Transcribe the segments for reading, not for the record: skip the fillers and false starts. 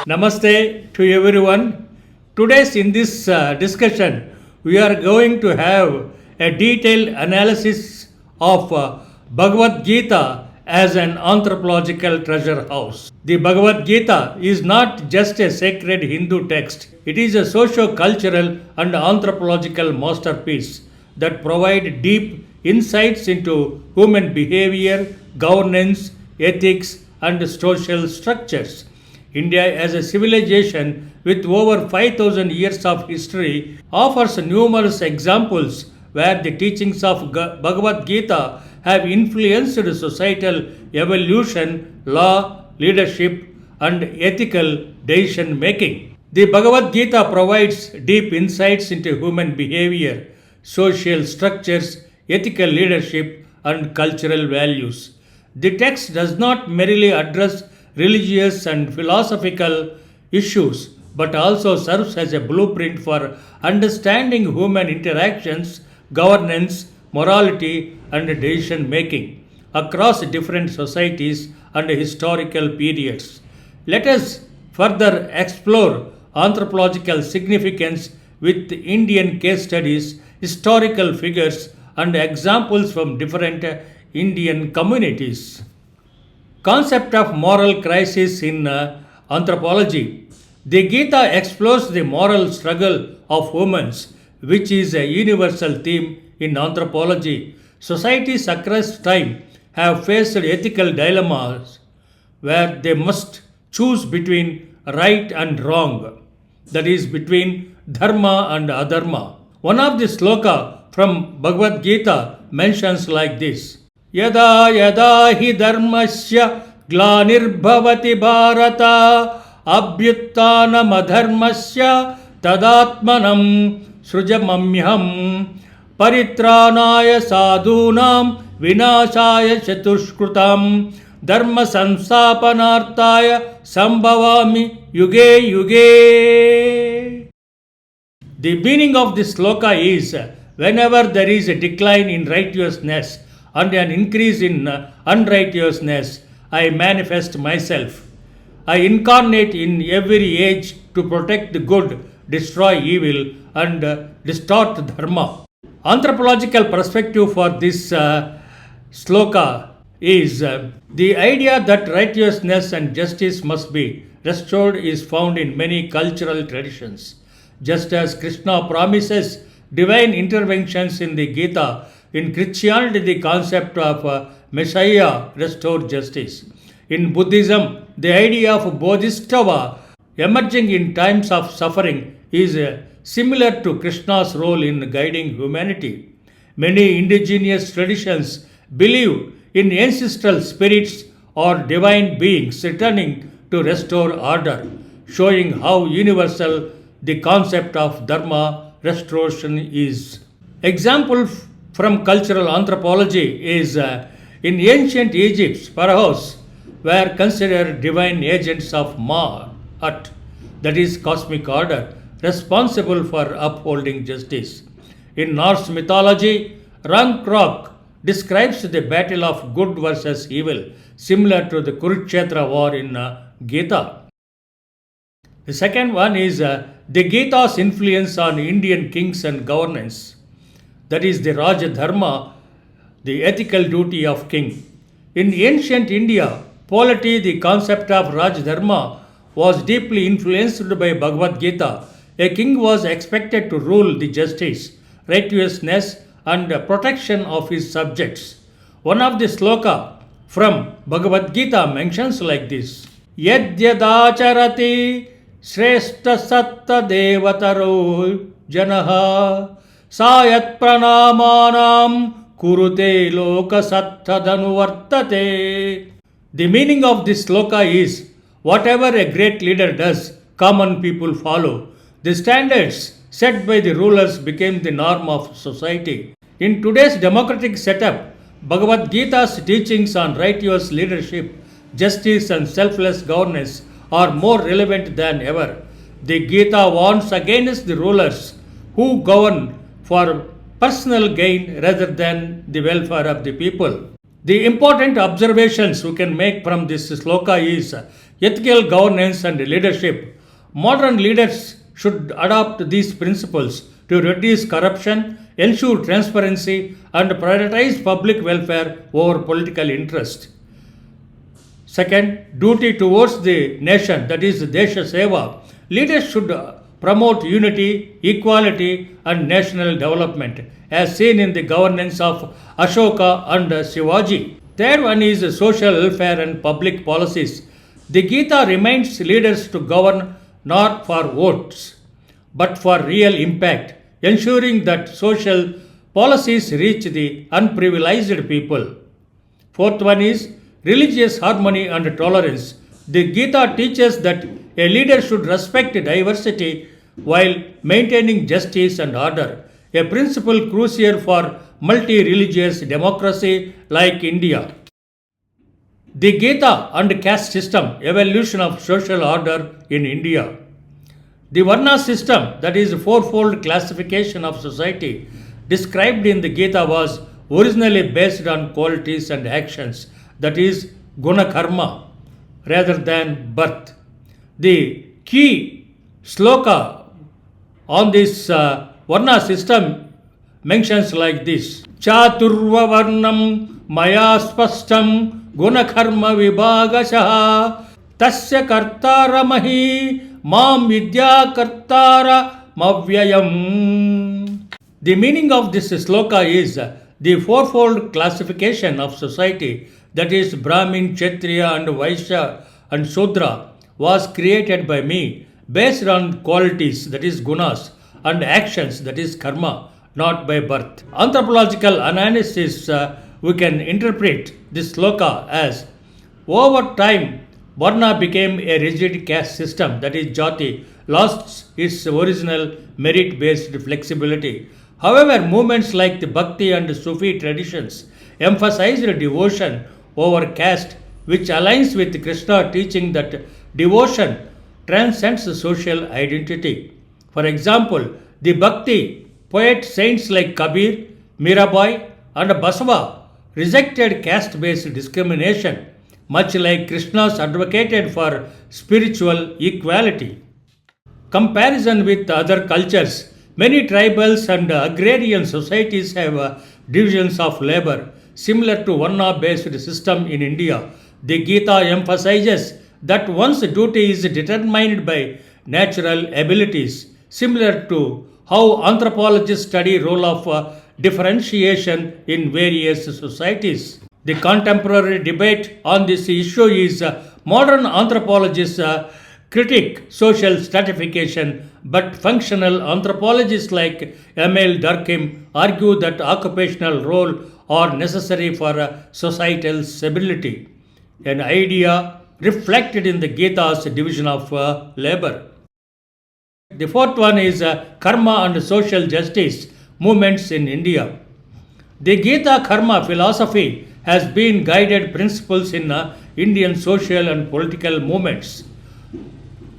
Namaste to everyone. Today's in this discussion, we are going to have a detailed analysis of Bhagavad Gita as an anthropological treasure house. The Bhagavad Gita is not just a sacred Hindu text. It is a socio-cultural and anthropological masterpiece that provides deep insights into human behavior, governance, ethics, and social structures. India, as a civilization with over 5,000 years of history, offers numerous examples where the teachings of Bhagavad Gita have influenced societal evolution, law, leadership, and ethical decision making. The Bhagavad Gita provides deep insights into human behavior, social structures, ethical leadership, and cultural values. The text does not merely address religious and philosophical issues, but also serves as a blueprint for understanding human interactions, governance, morality, and decision making across different societies and historical periods. Let us further explore anthropological significance with Indian case studies, historical figures, and examples from different Indian communities. Concept of moral crisis in anthropology. The Gita explores the moral struggle of humans, which is a universal theme in anthropology. Societies across time have faced ethical dilemmas where they must choose between right and wrong, that is, between dharma and adharma. One of the sloka from Bhagavad Gita mentions like this: Yada yada hi dharmasya glanirbhavati bharata abhyuttanam adharmasya tadatmanam srujamamyam paritranaya sadhunam vinashaya chatushkrutam dharma samsapanartaya sambhavami yuge yuge. The meaning of this sloka is, whenever there is a decline in righteousness and an increase in unrighteousness, I manifest myself. I incarnate in every age to protect the good, destroy evil, and distort dharma. Anthropological perspective for this sloka is the idea that righteousness and justice must be restored is found in many cultural traditions. Just as Krishna promises divine interventions in the Gita, in Christianity the concept of Messiah restored justice. In Buddhism, the idea of Bodhisattva emerging in times of suffering is similar to Krishna's role in guiding humanity. Many indigenous traditions believe in ancestral spirits or divine beings returning to restore order, showing how universal the concept of dharma restoration is. Example from cultural anthropology is in ancient Egypt, pharaohs were considered divine agents of Ma'at, that is cosmic order, responsible for upholding justice. In Norse mythology, Ragnarok describes the battle of good versus evil, similar to the Kurukshetra war in Gita. The second one is the Gita's influence on Indian kings and governance, that is the Raja Dharma, the ethical duty of king. In ancient India, polity, the concept of Raj Dharma, was deeply influenced by Bhagavad Gita. A king was expected to rule the justice, righteousness, and protection of his subjects. One of the sloka from Bhagavad Gita mentions like this: Yadyadacharati Shrestha Satta Devataro Janaha Sayat Pranamanam Kurute Loka Satta Dhanuvartate. The meaning of this sloka is, whatever a great leader does, common people follow. The standards set by the rulers became the norm of society. In today's democratic setup, Bhagavad Gita's teachings on righteous leadership, justice, and selfless governance are more relevant than ever. The Gita warns against the rulers who govern for personal gain rather than the welfare of the people. The important observations we can make from this sloka is ethical governance and leadership. Modern leaders should adopt these principles to reduce corruption, ensure transparency, and prioritize public welfare over political interest. Second, duty towards the nation, that is Desha Seva. Leaders should promote unity, equality, and national development, as seen in the governance of Ashoka and Shivaji. Third one is social welfare and public policies. The Gita reminds leaders to govern not for votes, but for real impact, ensuring that social policies reach the unprivileged people. Fourth one is religious harmony and tolerance. The Gita teaches that a leader should respect diversity while maintaining justice and order, a principle crucial for multi-religious democracy like India. The Gita and caste system, evolution of social order in India. The Varna system, that is fourfold classification of society, described in the Gita was originally based on qualities and actions, that is guna karma, rather than birth. The key sloka on this Varna system mentions like this: Chaturva Varnam Maya Spastam Gunakarma Vibhagashaha Tasya Kartara Mahi Mam Vidya Kartara Mavyayam. The meaning of this sloka is the fourfold classification of society, that is Brahmin, Kshatriya, and Vaishya and Shudra, was created by me based on qualities, that is gunas, and actions, that is karma, not by birth. Anthropological analysis, we can interpret this sloka as: over time, Varna became a rigid caste system, that is jati, lost its original merit-based flexibility. However, movements like the Bhakti and Sufi traditions emphasized devotion over caste, which aligns with Krishna teaching that devotion transcends social identity. For example, the Bhakti poet saints like Kabir, Mirabai, and Basava rejected caste-based discrimination, much like Krishna's advocated for spiritual equality. Comparison with other cultures, many tribals and agrarian societies have divisions of labor similar to Varna-based system in India. The Gita emphasizes that one's duty is determined by natural abilities, similar to how anthropologists study role of differentiation in various societies. The contemporary debate on this issue is modern anthropologists critique social stratification, but functional anthropologists like Emil Durkheim argue that occupational role are necessary for societal stability, an idea reflected in the Gita's division of labor. The fourth one is karma and social justice movements in India. The Gita karma philosophy has been guided principles in Indian social and political movements.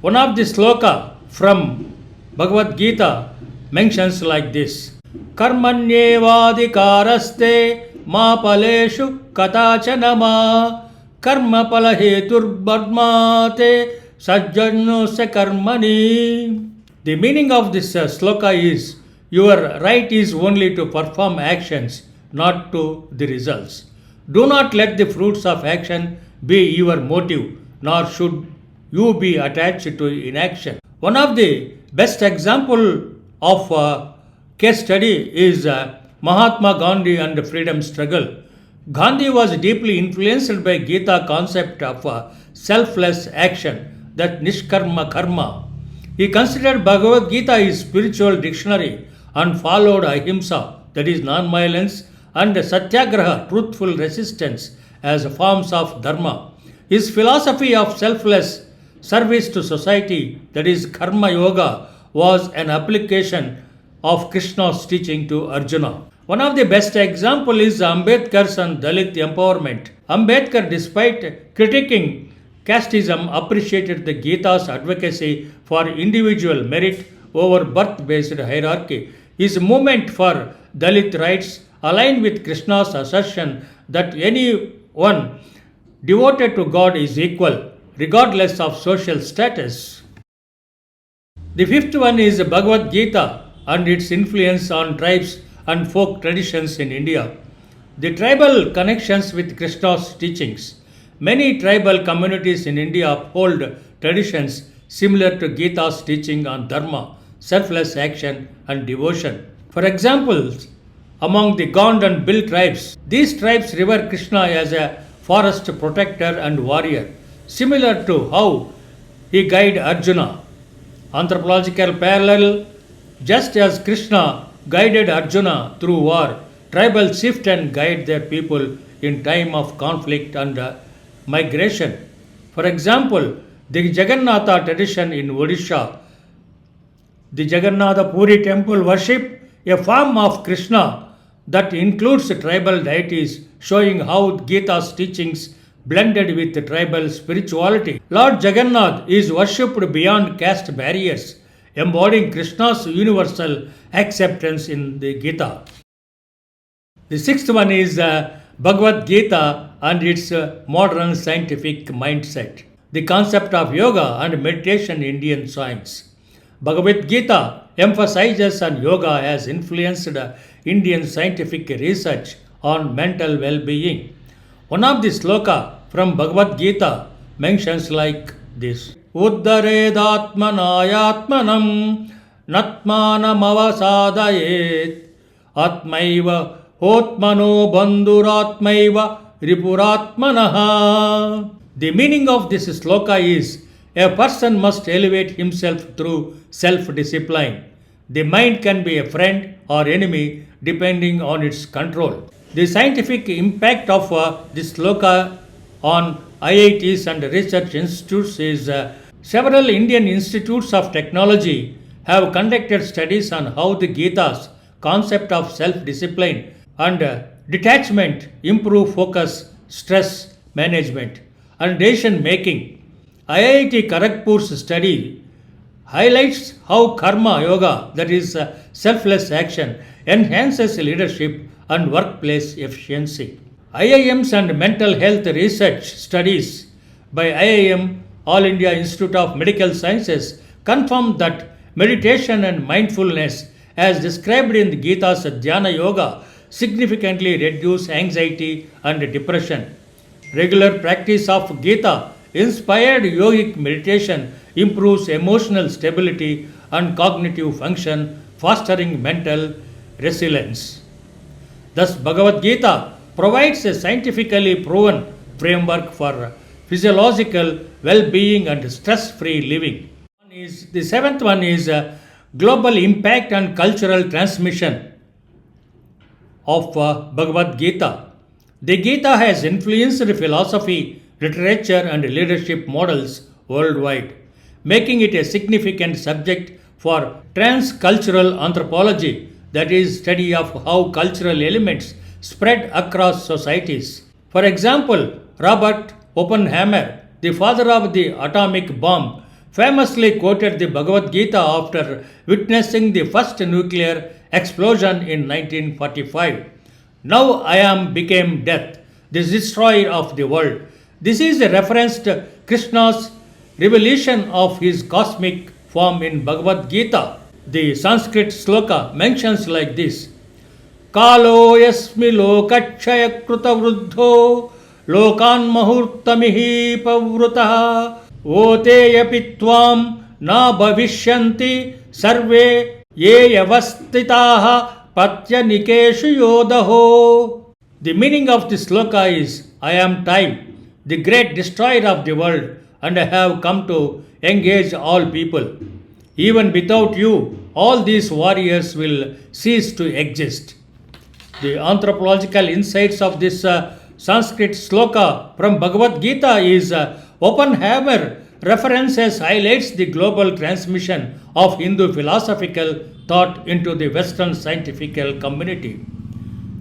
One of the sloka from Bhagavad Gita mentions like this: Karmanyevadikaraste ma paleshu katachanama karma palahetur badmate sajjanu se karmani. The meaning of this sloka is: your right is only to perform actions, not to the results. Do not let the fruits of action be your motive, nor should you be attached to inaction. One of the best example of case study is Mahatma Gandhi and the freedom struggle. Gandhi was deeply influenced by Gita concept of selfless action, that nishkarma karma. He considered Bhagavad Gita his spiritual dictionary and followed ahimsa, that is non-violence, and satyagraha, truthful resistance, as forms of dharma. His philosophy of selfless service to society, that is karma yoga, was an application of Krishna's teaching to Arjuna. One of the best example is Ambedkar's and Dalit empowerment. Ambedkar, despite critiquing casteism, appreciated the Gita's advocacy for individual merit over birth-based hierarchy. His movement for Dalit rights aligned with Krishna's assertion that anyone devoted to God is equal, regardless of social status. The fifth one is Bhagavad Gita and its influence on tribes and folk traditions in India. The tribal connections with Krishna's teachings. Many tribal communities in India uphold traditions similar to Gita's teaching on dharma, selfless action, and devotion. For example, among the Gond and Bill tribes, these tribes revere Krishna as a forest protector and warrior, similar to how he guided Arjuna. Anthropological parallel: just as Krishna guided Arjuna through war, tribal shift and guide their people in time of conflict and migration. For example, the Jagannatha tradition in Odisha, the Jagannatha Puri temple worship, a form of Krishna that includes tribal deities, showing how Gita's teachings blended with tribal spirituality. Lord Jagannath is worshipped beyond caste barriers, embodying Krishna's universal acceptance in the Gita. The sixth one is Bhagavad Gita and its modern scientific mindset. The concept of yoga and meditation in Indian science. Bhagavad Gita emphasizes on yoga has influenced Indian scientific research on mental well-being. One of the sloka from Bhagavad Gita mentions like this: Uddaredatmanayatmanam natmanamavasadayet atmaiva hotmano bandhuratmaiva ripuratmanaha. The meaning of this sloka is: a person must elevate himself through self-discipline. The mind can be a friend or enemy depending on its control. The scientific impact of this sloka on IITs and research institutes is several Indian institutes of technology have conducted studies on how the Gita's concept of self-discipline and detachment improve focus, stress management, and decision making. IIT Kharagpur's study highlights how karma yoga, that is selfless action, enhances leadership and workplace efficiency. IIMs and mental health research studies by IIM, All India Institute of Medical Sciences, confirm that meditation and mindfulness, as described in the Gita's Dhyana Yoga, significantly reduce anxiety and depression. Regular practice of Gita inspired yogic meditation improves emotional stability and cognitive function, fostering mental resilience. Thus, Bhagavad Gita provides a scientifically proven framework for physiological well-being and stress-free living. The seventh one is global impact and cultural transmission of Bhagavad Gita. The Gita has influenced philosophy, literature, and leadership models worldwide, making it a significant subject for transcultural anthropology, that is, study of how cultural elements spread across societies. For example, Robert Oppenheimer, the father of the atomic bomb, famously quoted the Bhagavad Gita after witnessing the first nuclear explosion in 1945. Now I am became death, the destroyer of the world. This is a reference to Krishna's revelation of his cosmic form in Bhagavad Gita. The Sanskrit sloka mentions like this: Kalo yasmi lokachaya kruta vruddho lokan mahurtamihi pavrutaha oteyapi tvam na bhavishyanti sarve ye yavastitaha patya nikeshu yodaho. The meaning of this sloka is: I am time, the great destroyer of the world, and I have come to engage all people. Even without you, all these warriors will cease to exist. The anthropological insights of this Sanskrit sloka from Bhagavad Gita is Oppenheimer references highlights the global transmission of Hindu philosophical thought into the Western scientific community.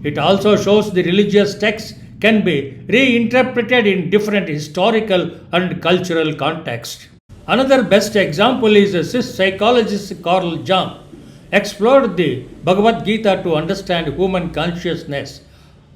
It also shows the religious texts can be reinterpreted in different historical and cultural contexts. Another best example is Swiss psychologist Carl Jung explored the Bhagavad Gita to understand human consciousness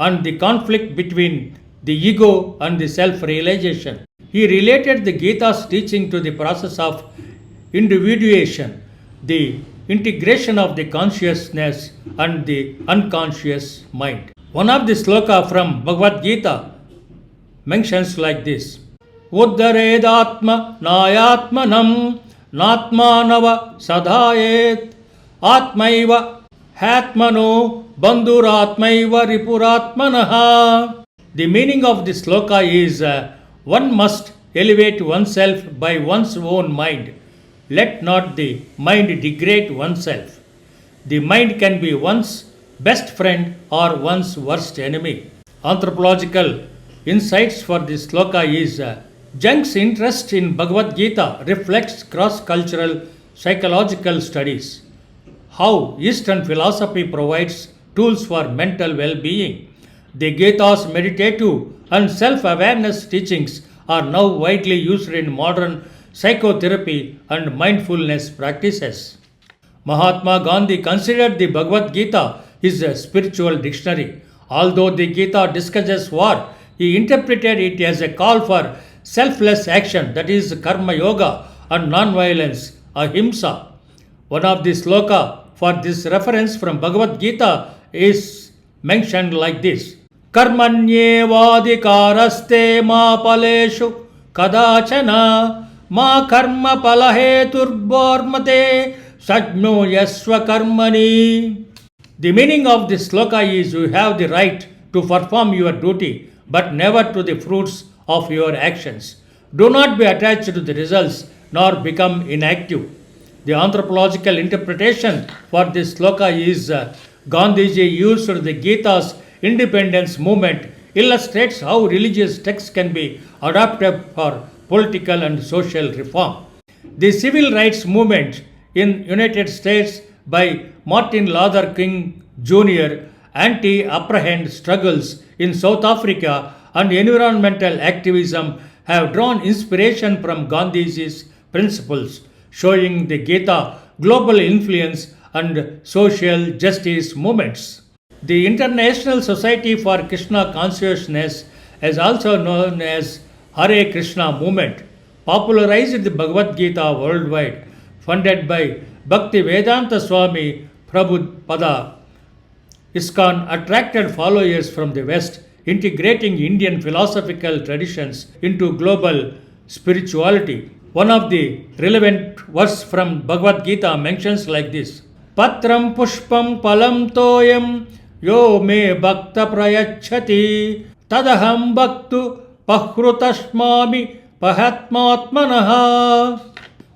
and the conflict between the ego and the self-realization. He related the Gita's teaching to the process of individuation, the integration of the consciousness and the unconscious mind. One of the sloka from Bhagavad Gita mentions like this: Uddharedatma nayatmanam natmanava sadhayet atmaiva hatmano bandhuratmaiva ripuratmanaha. The meaning of this sloka is one must elevate oneself by one's own mind. Let not the mind degrade oneself. The mind can be one's best friend or one's worst enemy. Anthropological insights for this sloka is Jung's interest in Bhagavad Gita reflects cross-cultural psychological studies. How Eastern philosophy provides tools for mental well-being. The Gita's meditative and self-awareness teachings are now widely used in modern psychotherapy and mindfulness practices. Mahatma Gandhi considered the Bhagavad Gita his spiritual dictionary. Although the Gita discusses war, he interpreted it as a call for selfless action, that is karma yoga, and non-violence, ahimsa. One of the sloka for this reference from Bhagavad Gita is mentioned like this: Karmanyevadikaraste ma paleshu kadachana ma karma palaheturbormate sajno yasva karmani. The meaning of this sloka is you have the right to perform your duty, but never to the fruits of your actions. Do not be attached to the results nor become inactive. The anthropological interpretation for this sloka is Gandhiji used the Gita's independence movement illustrates how religious texts can be adopted for political and social reform. The civil rights movement in United States by Martin Luther King Jr., anti-apartheid struggles in South Africa, and environmental activism have drawn inspiration from Gandhiji's principles, showing the Gita global influence and social justice movements. The International Society for Krishna Consciousness, as also known as Hare Krishna movement, popularized the Bhagavad Gita worldwide, funded by Bhakti Vedanta Swami Prabhupada. ISKCON attracted followers from the West, integrating Indian philosophical traditions into global spirituality. One of the relevant verses from Bhagavad Gita mentions like this: Patram pushpam palam toyam yo me bhakta prayachati tadaham bhaktu pahrutasmami pahatmatmanaha.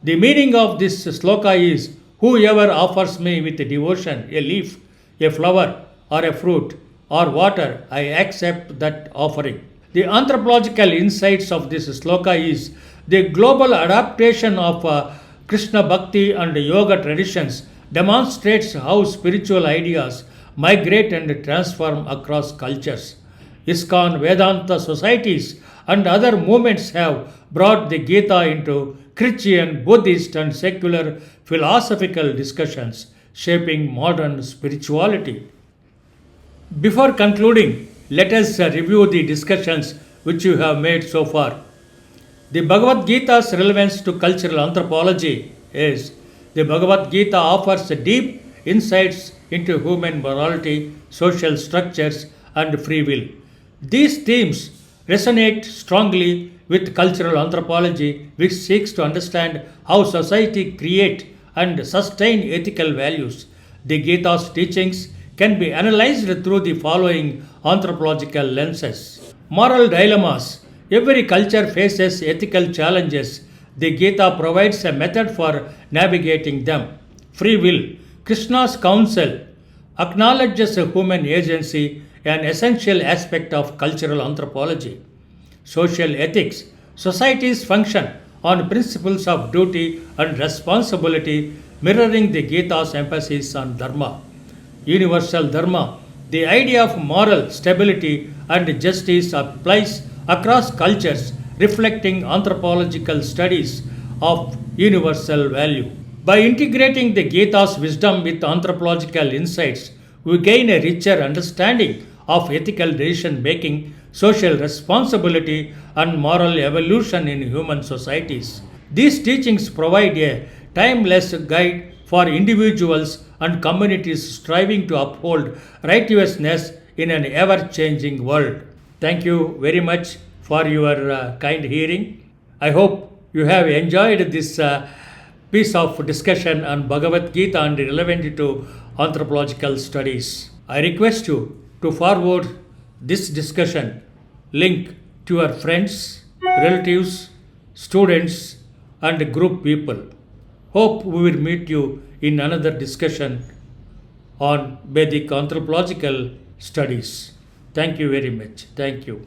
The meaning of this sloka is: whoever offers me with devotion a leaf, a flower, or a fruit, or water, I accept that offering. The anthropological insights of this sloka is the global adaptation of Krishna Bhakti and yoga traditions demonstrates how spiritual ideas migrate and transform across cultures. ISKCON Vedanta societies and other movements have brought the Gita into Christian, Buddhist, and secular philosophical discussions, shaping modern spirituality. Before concluding, let us review the discussions which you have made so far. The Bhagavad Gita's relevance to cultural anthropology is the Bhagavad Gita offers deep insights into human morality, social structures, and free will. These themes resonate strongly with cultural anthropology, which seeks to understand how society create and sustain ethical values. The Gita's teachings can be analyzed through the following anthropological lenses. Moral dilemmas. Every culture faces ethical challenges. The Gita provides a method for navigating them. Free will. Krishna's counsel acknowledges human agency, an essential aspect of cultural anthropology. Social ethics. Societies function on principles of duty and responsibility, mirroring the Gita's emphasis on dharma. Universal dharma. The idea of moral stability and justice applies across cultures, reflecting anthropological studies of universal value. By integrating the Gita's wisdom with anthropological insights, we gain a richer understanding of ethical decision making, social responsibility, and moral evolution in human societies. These teachings provide a timeless guide for individuals and communities striving to uphold righteousness in an ever changing world. Thank you very much for your kind hearing. I hope you have enjoyed this piece of discussion on Bhagavad Gita and relevant to anthropological studies. I request you to forward this discussion link to your friends, relatives, students, and group people. Hope we will meet you in another discussion on Vedic Anthropological studies. Thank you very much. Thank you.